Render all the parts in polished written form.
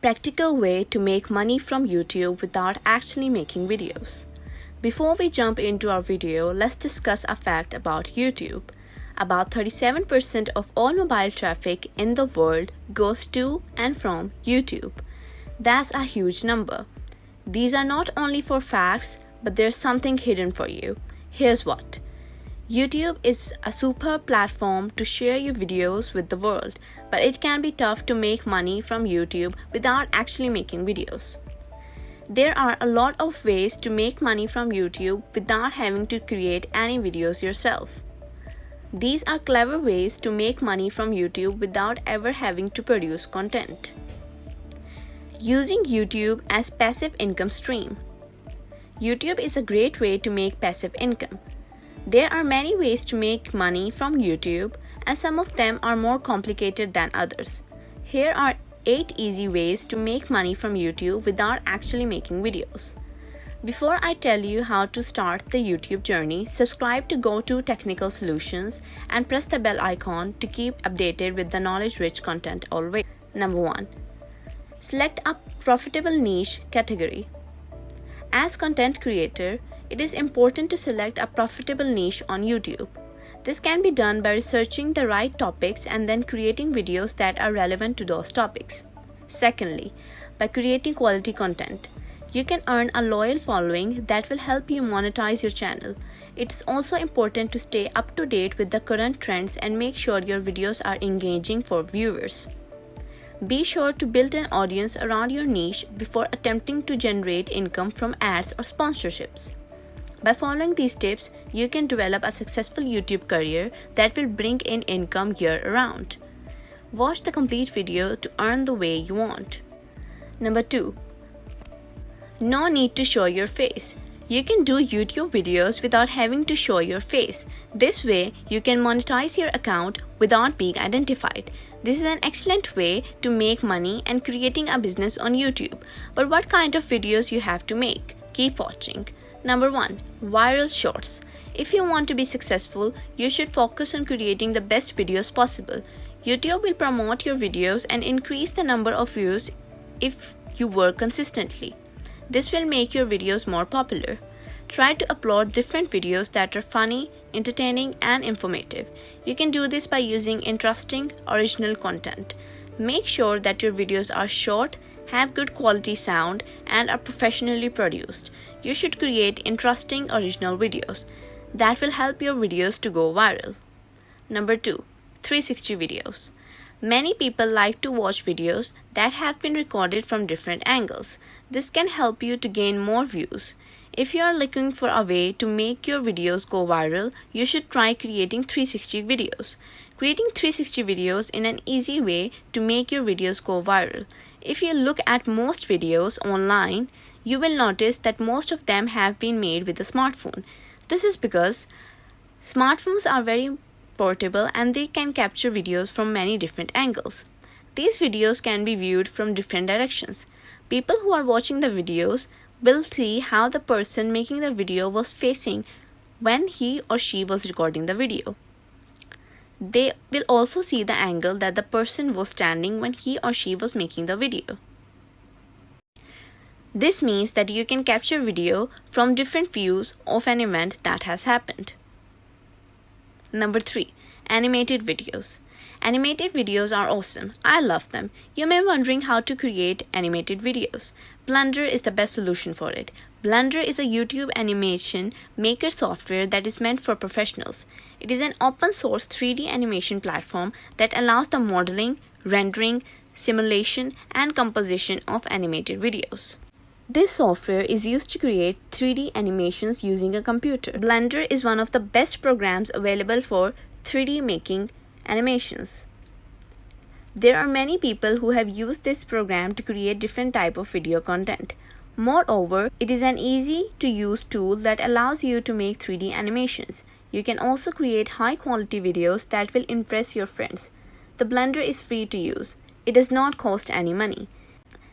Practical way to make money from YouTube without actually making videos. Before we jump into our video, let's discuss a fact about YouTube. About 37% of all mobile traffic in the world goes to and from YouTube. That's a huge number. These are not only for facts, but there's something hidden for you. Here's what. YouTube is a super platform to share your videos with the world, but it can be tough to make money from YouTube without actually making videos. There are a lot of ways to make money from YouTube without having to create any videos yourself. These are clever ways to make money from YouTube without ever having to produce content. Using YouTube as passive income stream. YouTube is a great way to make passive income. There are many ways to make money from YouTube, and some of them are more complicated than others. Here are 8 easy ways to make money from YouTube without actually making videos. Before I tell you how to start the YouTube journey, subscribe to Go To Technical Solutions and press the bell icon to keep updated with the knowledge-rich content always. Number 1. Select a profitable niche category. As content creator, it is important to select a profitable niche on YouTube. This can be done by researching the right topics and then creating videos that are relevant to those topics. Secondly, by creating quality content. You can earn a loyal following that will help you monetize your channel. It's also important to stay up to date with the current trends and make sure your videos are engaging for viewers. Be sure to build an audience around your niche before attempting to generate income from ads or sponsorships. By following these tips, you can develop a successful YouTube career that will bring in income year-round. Watch the complete video to earn the way you want. Number 2. No need to show your face. You can do YouTube videos without having to show your face. This way, you can monetize your account without being identified. This is an excellent way to make money and creating a business on YouTube. But what kind of videos you have to make? Keep watching. Number 1. Viral shorts. If you want to be successful, you should focus on creating the best videos possible. YouTube will promote your videos and increase the number of views if you work consistently. This will make your videos more popular. Try to upload different videos that are funny, entertaining, and informative. You can do this by using interesting, original content. Make sure that your videos are short, have good quality sound, and are professionally produced. You should create interesting, original videos. That will help your videos to go viral. Number 2. 360 videos. Many people like to watch videos that have been recorded from different angles. This can help you to gain more views. If you are looking for a way to make your videos go viral, you should try creating 360 videos. Creating 360 videos is an easy way to make your videos go viral. If you look at most videos online, you will notice that most of them have been made with a smartphone. This is because smartphones are very portable and they can capture videos from many different angles. These videos can be viewed from different directions. People who are watching the videos will see how the person making the video was facing when he or she was recording the video. They will also see the angle that the person was standing when he or she was making the video. This means that you can capture video from different views of an event that has happened. Number 3. Animated videos. Animated videos are awesome. I love them. You may be wondering how to create animated videos. Blender is the best solution for it. Blender is a YouTube animation maker software that is meant for professionals. It is an open source 3D animation platform that allows the modeling, rendering, simulation, and composition of animated videos. This software is used to create 3D animations using a computer. Blender is one of the best programs available for 3D making animations. There are many people who have used this program to create different types of video content. Moreover, it is an easy-to-use tool that allows you to make 3D animations. You can also create high-quality videos that will impress your friends. The Blender is free to use. It does not cost any money.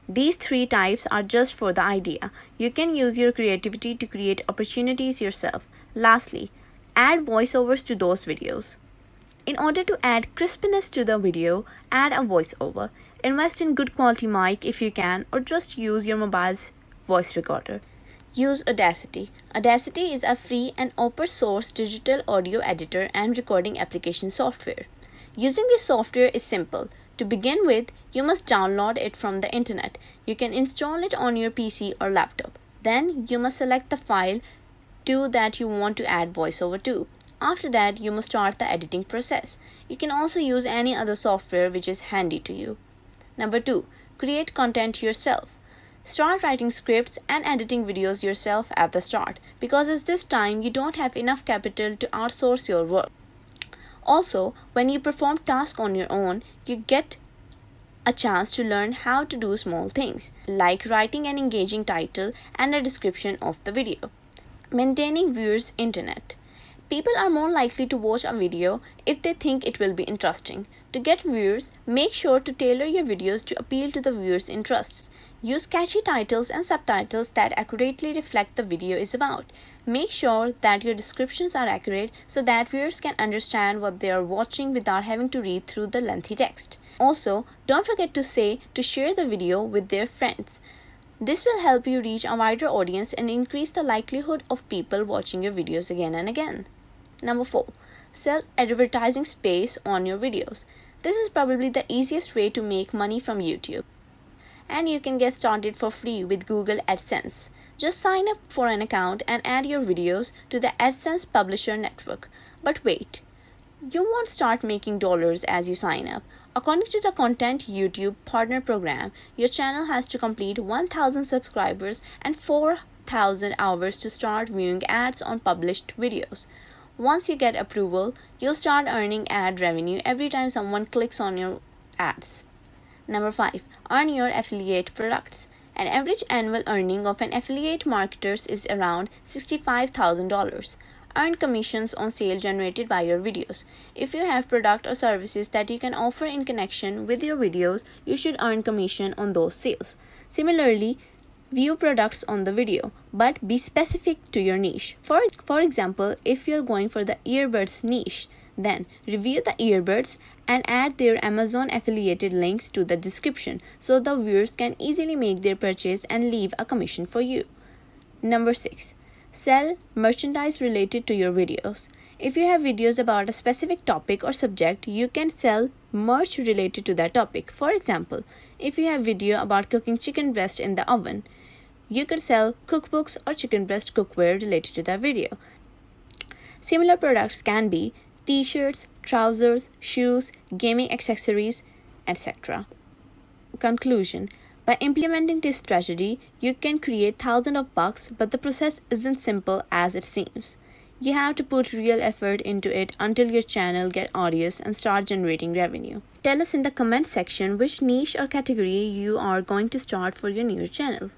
These 3 types are just for the idea. You can use your creativity to create opportunities yourself. Lastly, add voiceovers to those videos. In order to add crispness to the video, add a voiceover. Invest in good quality mic if you can, or just use your mobile's voice recorder. Use Audacity. Audacity is a free and open source digital audio editor and recording application software. Using this software is simple. To begin with, you must download it from the internet. You can install it on your PC or laptop. Then you must select the file that you want to add voiceover to. After that, you must start the editing process. You can also use any other software which is handy to you. Number 2. Create content yourself. Start writing scripts and editing videos yourself at the start, because at this time you don't have enough capital to outsource your work. Also, when you perform tasks on your own, you get a chance to learn how to do small things, like writing an engaging title and a description of the video. Maintaining viewers' internet. People are more likely to watch a video if they think it will be interesting. To get viewers, make sure to tailor your videos to appeal to the viewers' interests. Use catchy titles and subtitles that accurately reflect the video is about. Make sure that your descriptions are accurate so that viewers can understand what they are watching without having to read through the lengthy text. Also, don't forget to share the video with their friends. This will help you reach a wider audience and increase the likelihood of people watching your videos again and again. Number 4. Sell advertising space on your videos. This is probably the easiest way to make money from YouTube. And you can get started for free with Google AdSense. Just sign up for an account and add your videos to the AdSense publisher network. But wait, you won't start making dollars as you sign up. According to the Content YouTube Partner Program, your channel has to complete 1,000 subscribers and 4,000 hours to start viewing ads on published videos. Once you get approval, you'll start earning ad revenue every time someone clicks on your ads. Number 5. Earn your affiliate products. An average annual earning of an affiliate marketer is around $65,000. Earn commissions on sales generated by your videos. If you have products or services that you can offer in connection with your videos, you should earn commission on those sales. Similarly, view products on the video, but be specific to your niche. For example, if you're going for the earbuds niche, then review the earbuds and add their Amazon affiliated links to the description so the viewers can easily make their purchase and leave a commission for you. Number 6. Sell merchandise related to your videos. If you have videos about a specific topic or subject, you can sell merch related to that topic. For example, if you have video about cooking chicken breast in the oven, you could sell cookbooks or chicken breast cookware related to that video. Similar products can be t-shirts, trousers, shoes, gaming accessories, etc. Conclusion. By implementing this strategy, you can create thousands of bucks, but the process isn't simple as it seems. You have to put real effort into it until your channel gets audience and start generating revenue. Tell us in the comment section which niche or category you are going to start for your new channel.